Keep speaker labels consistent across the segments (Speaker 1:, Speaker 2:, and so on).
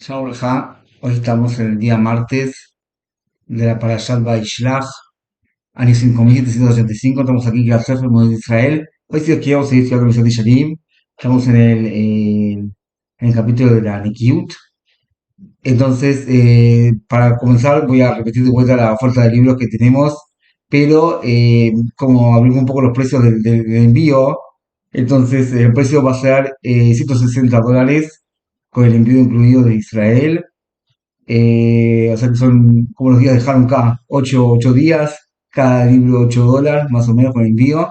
Speaker 1: Chao, Reja. Hoy estamos en el día martes de la Parashat Vaishlach, año 5785. Estamos aquí en el Sefer de Israel. Hoy, si os quiero, vamos a seguir estudiando el Mesías Yesharim. Estamos en el capítulo de la Nikiut. Entonces, para comenzar, voy a repetir de vuelta la oferta de libros que tenemos, pero como abrimos un poco los precios del envío, entonces el precio va a ser $160 con el envío incluido de Israel. O sea que son como los días de Hanukkah, ocho días, cada libro $8, más o menos con envío.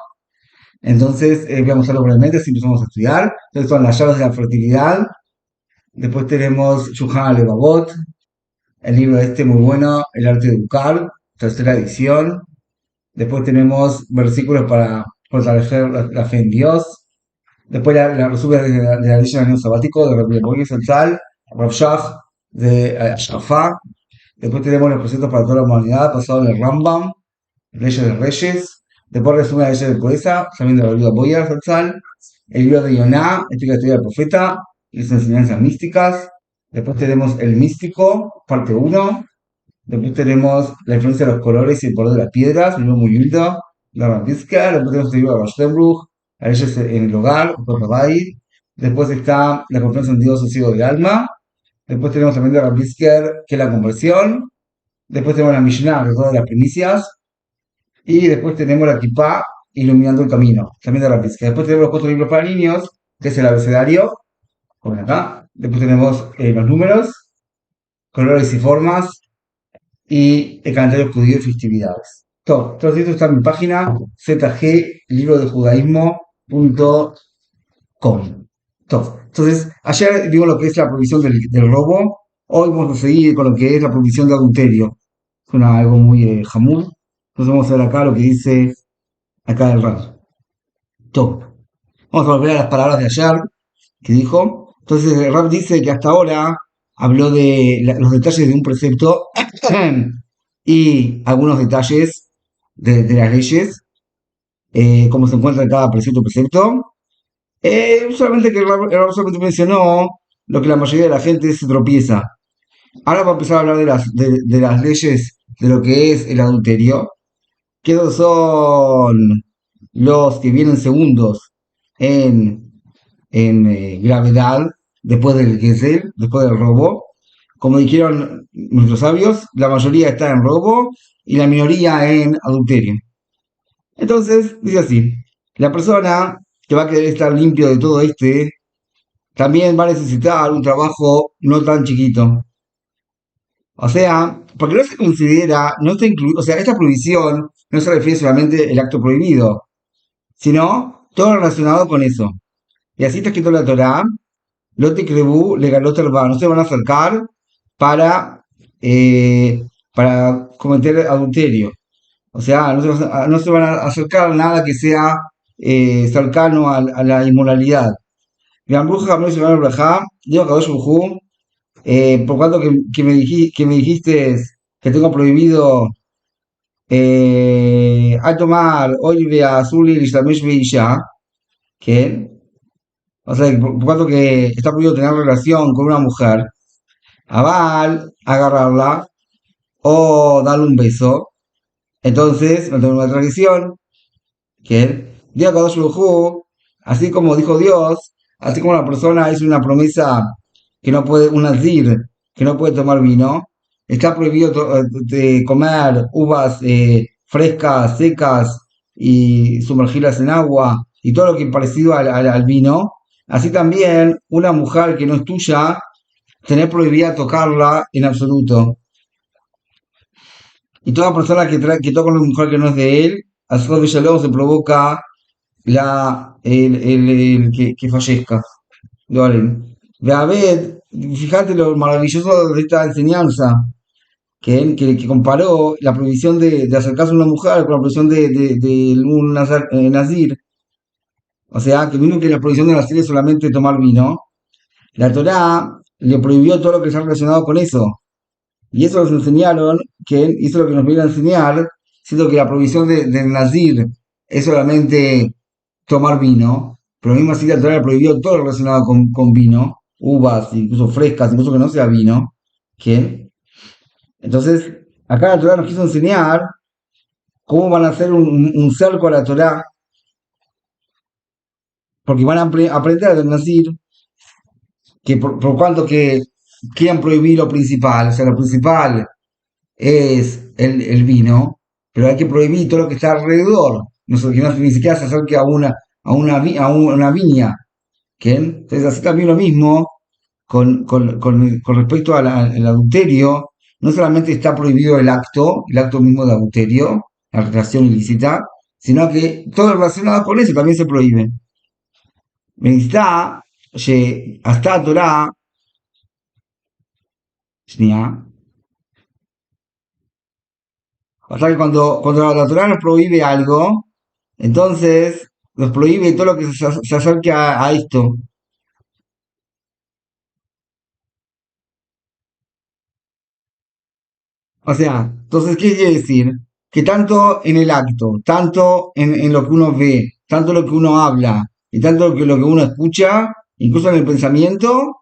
Speaker 1: Entonces, voy a mostrarlo brevemente si empezamos a estudiar. Entonces, son las llaves de la fertilidad. Después tenemos Shulchan Alevavot, el libro este muy bueno, El arte de educar, tercera edición. Después tenemos versículos para fortalecer la fe en Dios. Después la resumen de la ley del año sabático de Rabbi Boy Central, Rav Shach de Shafá. Después tenemos los preceptos para toda la humanidad, basado en el Rambam, Leyes de Reyes. Después resumen de la leyes de pobreza, también de la Biblia Boya Zatzal. El libro de Yoná, explica la historia del profeta y sus enseñanzas místicas. Después tenemos El Místico, parte uno. Después tenemos la influencia de los colores y el poder de las piedras, un libro muy lindo, la Rampiska. Después tenemos el libro de Rashtenbruch, las leyes en el hogar, Rabbi. Después está la confianza en Dios, el ciego del alma. Después tenemos también de Rampisker, que es la conversión. Después tenemos la Mishnah, que es todas las primicias. Y después tenemos la Kipá, iluminando el camino, también de Rampisker. Después tenemos los 4 libros para niños, que es el abecedario, como acá. Después tenemos los números, colores y formas, y el calendario judío y festividades. Todo esto está en mi página zglibrodejudaísmo.com. Entonces, ayer vimos lo que es la prohibición del robo. Hoy vamos a seguir con lo que es la prohibición de adulterio. Suena algo muy jamur. Entonces vamos a ver acá lo que dice acá el Rab. Top. Vamos a volver a las palabras de ayer que dijo. Entonces el Rab dice que hasta ahora habló de los detalles de un precepto y algunos detalles de las leyes, cómo se encuentra en cada precepto. Solamente que el Rab solamente mencionó lo que la mayoría de la gente se tropieza. Ahora va a empezar a hablar de las leyes de lo que es el adulterio, que esos son los que vienen segundos en gravedad después del Gesel, después del robo. Como dijeron nuestros sabios, la mayoría está en robo y la minoría en adulterio. Entonces, dice así, la persona que va a querer estar limpio de todo también va a necesitar un trabajo no tan chiquito. O sea, porque no se considera, no está incluido, o sea, esta prohibición no se refiere solamente al acto prohibido, sino todo relacionado con eso. Y así está escrito en la Torá, Lote Krebu, Legalot Herba, no se van a acercar para, para cometer adulterio. O sea, no se van a acercar a nada que sea cercano a la inmoralidad. Gambruja, Jamés, Iván Abraham, digo Kadosh Bujú, por cuanto que me dijiste que tengo prohibido a tomar Oil Azul y Lishtamish Isha, que, o sea, por cuanto que está prohibido tener relación con una mujer, aval, agarrarla o darle un beso, entonces no tengo una tradición, que Dios Kadosh Baruj, así como dijo Dios, así como la persona hizo una promesa que no puede, un nazir, que no puede tomar vino, está prohibido de comer uvas frescas, secas y sumergirlas en agua y todo lo que es parecido al vino. Así también una mujer que no es tuya, tener prohibida tocarla en absoluto. Y toda persona que toca a una mujer que no es de él, a su Villalobos se provoca que fallezca. Vale. Beabed, fíjate lo maravilloso de esta enseñanza, que comparó la prohibición de acercarse a una mujer con la prohibición de un nazir. O sea, que vino que la prohibición de nazir es solamente tomar vino. La Torá le prohibió todo lo que está relacionado con eso. Y eso nos enseñaron, que hizo lo que nos viene a enseñar, siendo que la prohibición del nazir es solamente tomar vino, pero mismo así la Torá prohibió todo lo relacionado con vino. uvas, incluso frescas, incluso que no sea vino. ¿Quién? Entonces, acá la Torah nos quiso enseñar cómo van a hacer un cerco a la Torah, porque van a aprender del Nazir que por cuanto que quieran prohibir lo principal, o sea, lo principal es el vino, pero hay que prohibir todo lo que está alrededor, no, que no, ni siquiera se acerque a una viña. ¿Quién? Entonces, así también lo mismo con respecto al adulterio, no solamente está prohibido el acto mismo de adulterio, la relación ilícita, sino que todo relacionado con eso también se prohíbe. ונמצא שעשתה התורה, שנייה, o sea que cuando la Torah nos prohíbe algo, entonces nos prohíbe todo lo que se acerque a esto. O sea, entonces, ¿qué quiere decir? Que tanto en el acto, tanto en lo que uno ve, tanto lo que uno habla y tanto lo que uno escucha, incluso en el pensamiento,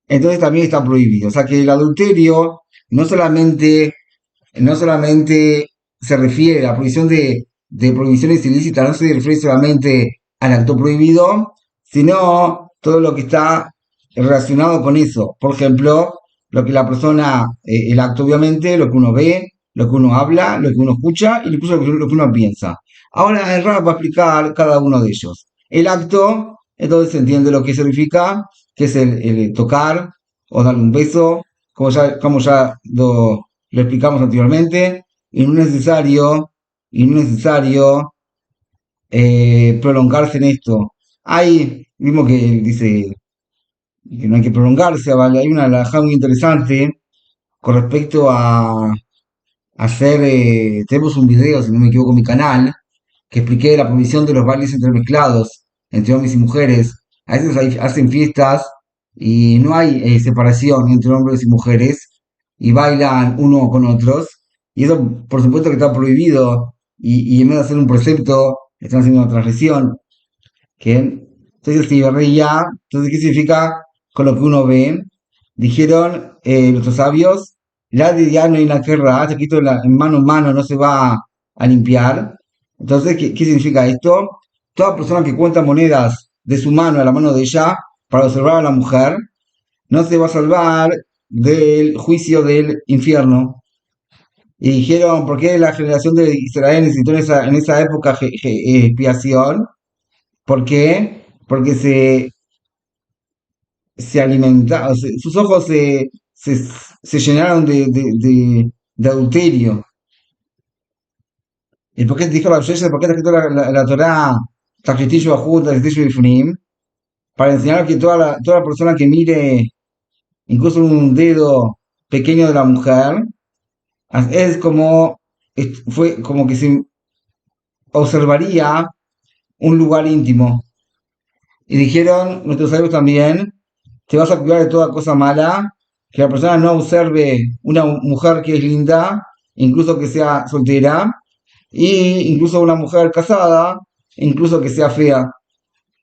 Speaker 1: entonces también está prohibido. O sea que el adulterio no solamente no solamente se refiere, la prohibición de prohibiciones ilícitas no se refiere solamente al acto prohibido, sino todo lo que está relacionado con eso. Por ejemplo, lo que la persona, el acto obviamente, lo que uno ve, lo que uno habla, lo que uno escucha y incluso lo que uno piensa. Ahora el Rab va a explicar cada uno de ellos. El acto, entonces se entiende lo que significa, que es el tocar o darle un beso, como ya lo explicamos anteriormente, y no es necesario, prolongarse en esto. Hay, mismo que dice que no hay que prolongarse, ¿vale? Hay una alajá muy interesante con respecto a hacer, tenemos un video, si no me equivoco, en mi canal, que expliqué la prohibición de los bailes entremezclados entre hombres y mujeres. A veces hacen fiestas y no hay separación entre hombres y mujeres y bailan uno con otros. Y eso, por supuesto, que está prohibido. Y en vez de hacer un precepto, están haciendo una transgresión. ¿Qué? Entonces, si ya, entonces, ¿qué significa con lo que uno ve? Dijeron nuestros sabios, la de ya no hay la guerra, escrito en mano en mano no se va a limpiar. Entonces, ¿qué significa esto? Toda persona que cuenta monedas de su mano a la mano de ella para observar a la mujer, no se va a salvar del juicio del infierno. Y dijeron, ¿por qué la generación de Israel necesitó en esa época expiación? ¿Por qué? Porque se alimentaron, sus ojos se llenaron de adulterio. ¿Y por qué dijo la Sheshes? ¿Por qué está escrito la Torah, Tachlitishu Ahud, Tachlitishu Ifnim? Para enseñar que toda persona que mire incluso un dedo pequeño de la mujer, es como, fue como que se observaría un lugar íntimo. Y dijeron nuestros sabios también, te vas a cuidar de toda cosa mala, que la persona no observe una mujer que es linda, incluso que sea soltera, y incluso una mujer casada, incluso que sea fea.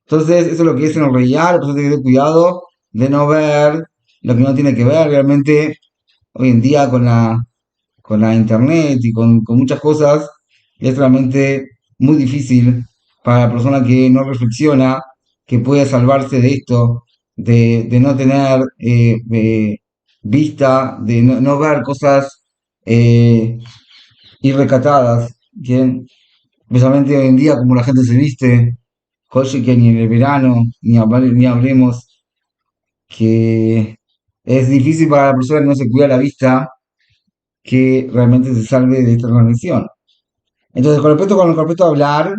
Speaker 1: Entonces, eso es lo que es en realidad, la persona tiene que tener cuidado de no ver lo que no tiene que ver. Realmente, hoy en día con la internet y con muchas cosas, es realmente muy difícil para la persona que no reflexiona, que puede salvarse de esto, de no tener vista, de no ver cosas eh, irrecatadas, ¿bien? Especialmente hoy en día, como la gente se viste, oye, que ni en el verano, ni hablemos, que es difícil para la persona que no se cuida la vista que realmente se salve de esta transgresión. Entonces, con respecto a hablar,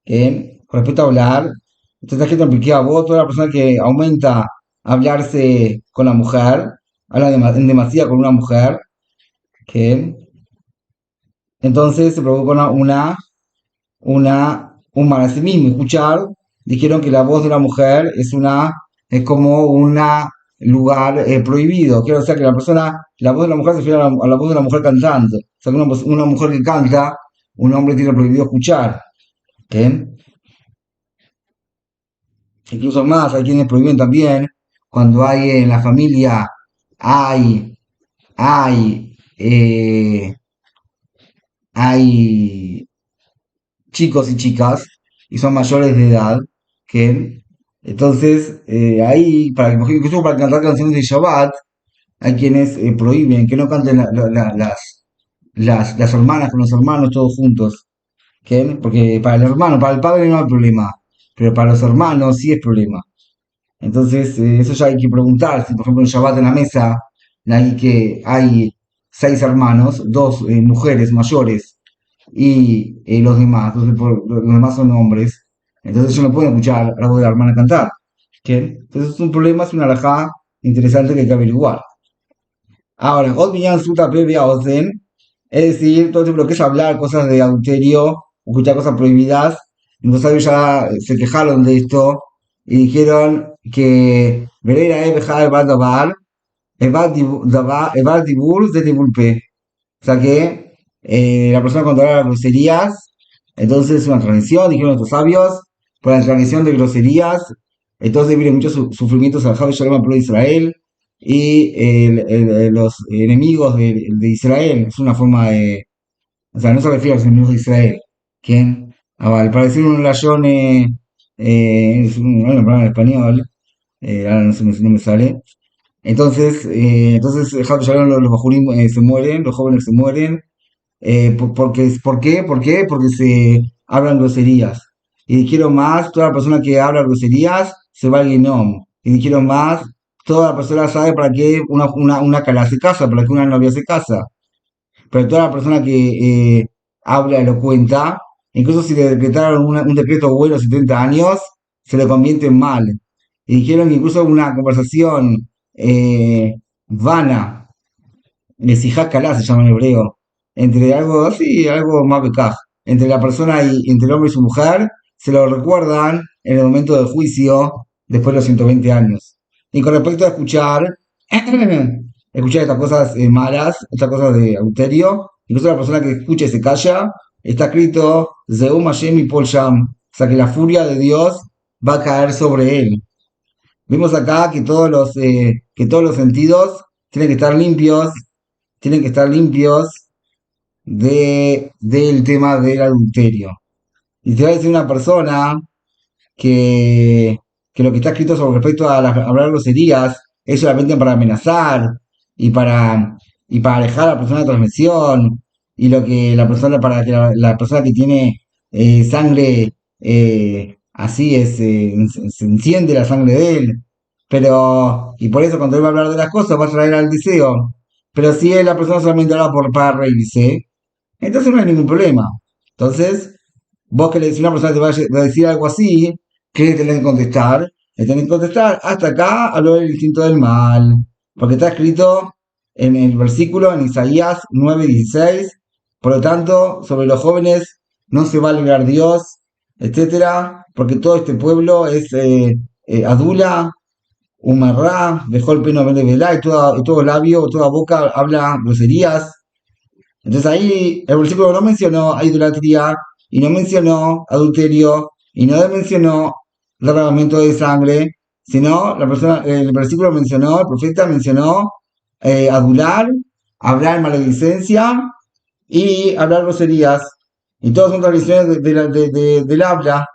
Speaker 1: entonces está escrito en Pirkei Avot, toda la persona que aumenta a hablarse con la mujer, habla en demasía con una mujer, que entonces se provoca un mal a sí mismo. Escuchar, dijeron que la voz de la mujer es como un lugar prohibido. Quiero decir que la voz de la mujer se refiere a la voz de la mujer cantante. O sea, que una mujer que canta, un hombre tiene prohibido escuchar. ¿Ok? Incluso más, hay quienes prohíben también cuando hay en la familia, hay chicos y chicas y son mayores de edad, que entonces ahí, incluso para cantar canciones de Shabbat, hay quienes prohíben que no canten las hermanas con los hermanos todos juntos, ¿qué? Porque para el hermano, para el padre no hay problema, pero para los hermanos sí es problema. Entonces, eso ya hay que preguntar, si por ejemplo en Shabbat en la mesa hay 6 hermanos, dos mujeres mayores y los demás, los demás son hombres, entonces ellos no pueden escuchar la voz de la hermana cantar. ¿Qué? Entonces es un problema, es una alajá interesante que hay que averiguar. Ahora, Otmiyan Suta Previa Ozen, es decir, todo lo que es hablar cosas de adulterio, escuchar cosas prohibidas, los sabios ya se quejaron de esto y dijeron que Vereira Ebejar Ebar Dibur de Dibulpe. O sea que la persona cuando habla groserías, entonces es una transgresión, dijeron nuestros sabios, por la transgresión de groserías, entonces vienen muchos sufrimientos al Javi Shalom al pueblo de Israel y los enemigos de Israel, es una forma de, o sea, no se refiere a los enemigos de Israel. ¿Quién? Al parecer un layón es una palabra en español, ahora no me sale. Entonces Javi Shalom, los bajurim se mueren, los jóvenes se mueren, ¿por qué? ¿Por qué? Porque se hablan groserías. Y dijeron más, toda la persona que habla groserías se va al Genom. Y dijeron más, toda la persona sabe para qué una cala se casa, para qué una novia se casa. Pero toda la persona que habla lo cuenta, incluso si le decretaron un decreto bueno 70 años, se le convierte en mal. Y dijeron que incluso una conversación vana, Mesijá Kalá se llama en hebreo, entre algo así, algo más becaj, entre la persona y entre el hombre y su mujer, se lo recuerdan en el momento del juicio después de los 120 años. Y con respecto a escuchar estas cosas malas, estas cosas de adulterio, incluso la persona que escucha y se calla, está escrito Zeum Hashem y Pol Sham, o sea que la furia de Dios va a caer sobre él. Vemos acá que todos los sentidos tienen que estar limpios, tienen que estar limpios del tema del adulterio. Y te va a decir una persona que, que lo que está escrito sobre respecto a hablar groserías es solamente para amenazar y para alejar a la persona de transmisión y lo que la persona, para que la persona que tiene sangre así se enciende la sangre de él. Pero, y por eso cuando él va a hablar de las cosas va a traer al deseo. Pero si es la persona solamente habla para reírse, entonces no hay ningún problema. Entonces, vos que le decís a una persona que te va a decir algo así, ¿qué le tenés que contestar? Le tenés que contestar, hasta acá habló del instinto del mal. Porque está escrito en el versículo, en Isaías 9:16, por lo tanto, sobre los jóvenes no se va a librar Dios, etcétera, porque todo este pueblo es adula, humará, dejó el peno de velá, y todo labio, toda boca habla groserías. Entonces ahí el versículo no mencionó idolatría, y no mencionó adulterio, y no mencionó derramamiento de sangre, sino el versículo mencionó, el profeta mencionó adular, hablar maledicencia y hablar groserías. Y todas son tradiciones del habla.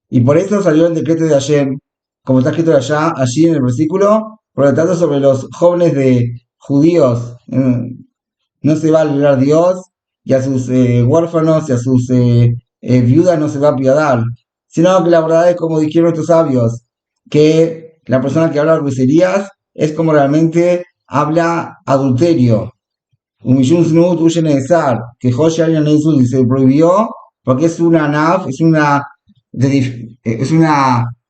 Speaker 1: Y por eso salió el decreto de Hashem, como está escrito allí en el versículo, por lo tanto sobre los jóvenes de judíos no se va a librar Dios, y a sus huérfanos y a sus viudas no se va a apiadar, sino que la verdad es como dijeron nuestros sabios, que la persona que habla groserías es como realmente habla adulterio. Umishun Snut Ushenezar, que Joshua se prohibió porque es una naf, es una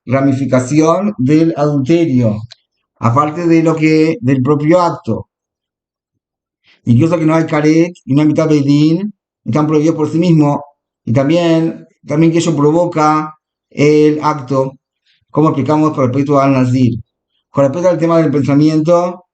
Speaker 1: ramificación del adulterio, aparte de del propio acto. Incluso que no hay caret y no hay mitad bedín, están prohibidos por sí mismos, y también que ello provoca el acto, como explicamos con respecto al nazir. Con respecto al tema del pensamiento,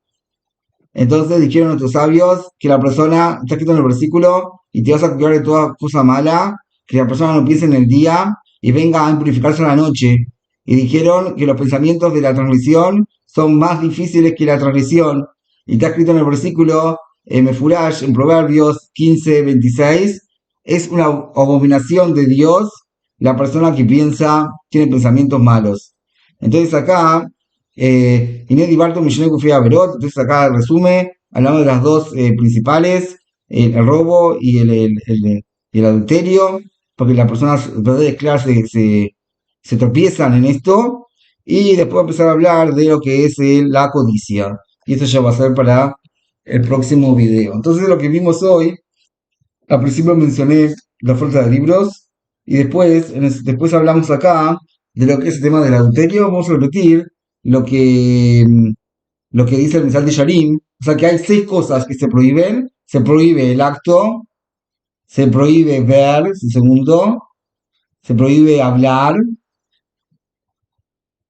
Speaker 1: entonces dijeron nuestros sabios que la persona, está escrito en el versículo, y te vas a cuidar de toda cosa mala, que la persona no piense en el día y venga a impurificarse en la noche. Y dijeron que los pensamientos de la transgresión son más difíciles que la transgresión. Y está escrito en el versículo Mefurash, en Proverbios 15:26, es una abominación de Dios la persona que tiene pensamientos malos. Entonces acá, Inés Barto Millones Gufía Berot, entonces acá resume, hablamos de las dos principales, el robo y el adulterio, porque las personas verdaderas claras se tropiezan en esto, y después empezar a hablar de lo que es la codicia. Y eso ya va a ser para el próximo video. Entonces lo que vimos hoy, al principio mencioné la falta de libros, y después hablamos acá de lo que es el tema del adulterio. Vamos a repetir lo que, lo que dice el Misal de Yarim. O sea que hay 6 cosas que se prohíben. Se prohíbe el acto, se prohíbe ver, el segundo, se prohíbe hablar,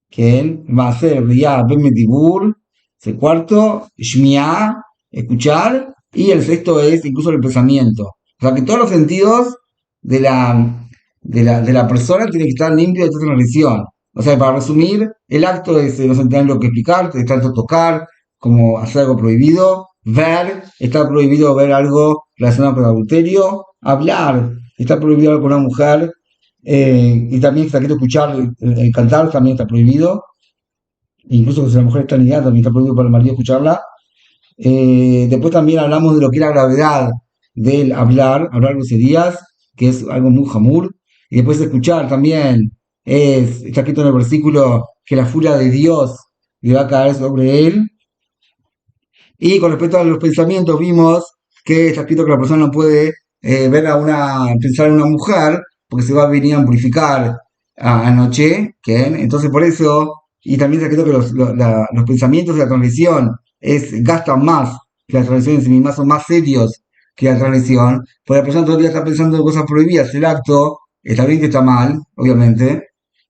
Speaker 1: que va a ser Riyá Ben Medibur, el cuarto, Shmiá, escuchar, y el sexto es incluso el pensamiento. O sea que todos los sentidos de la persona tienen que estar limpios de toda transgresión. O sea, para resumir, el acto es no se tener lo que explicar, tanto tocar como hacer algo prohibido, ver, está prohibido ver algo relacionado con el adulterio, hablar, está prohibido hablar con una mujer, y también está escrito escuchar, el cantar también está prohibido, incluso si la mujer está niñada también está prohibido para el marido escucharla. Después también hablamos de lo que es la gravedad del hablar groserías, que es algo muy jamur. Y después escuchar también, está escrito en el versículo que la furia de Dios le va a caer sobre él. Y con respecto a los pensamientos, vimos que está escrito que la persona no puede pensar en una mujer, porque se va a venir a purificar anoche, ¿que? Entonces por eso, y también está escrito que los pensamientos de la transgresión gastan más que la transgresión en sí misma, son más serios que la transgresión, porque la persona todo el día está pensando en cosas prohibidas, el acto, está bien que está mal, obviamente,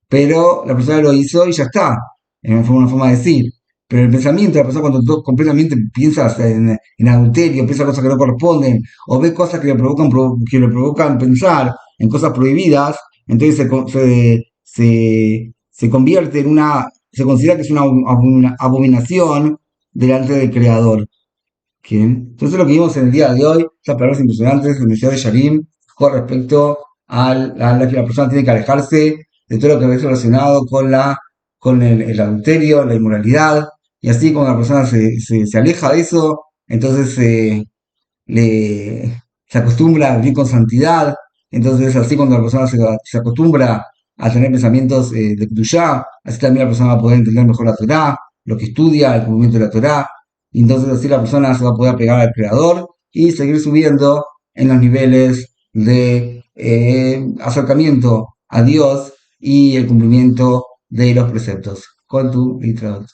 Speaker 1: pero la persona lo hizo y ya está, es una forma de decir. Pero el pensamiento de la persona cuando tú completamente piensas en adulterio, piensa cosas que no corresponden, o ve cosas que le provocan pensar en cosas prohibidas, entonces se convierte se considera que es una abominación delante del Creador. ¿Bien? Entonces lo que vimos en el día de hoy, estas palabras impresionantes de la Universidad de Yarim, con respecto a la que la persona tiene que alejarse de todo lo que es relacionado con el adulterio, la inmoralidad, y así cuando la persona se aleja de eso, entonces se acostumbra a vivir con santidad. Entonces así cuando la persona se acostumbra a tener pensamientos de Kedushá, así también la persona va a poder entender mejor la Torá, lo que estudia, el cumplimiento de la Torá, y entonces así la persona se va a poder pegar al Creador y seguir subiendo en los niveles de acercamiento a Dios y el cumplimiento de los preceptos. Con tu literal.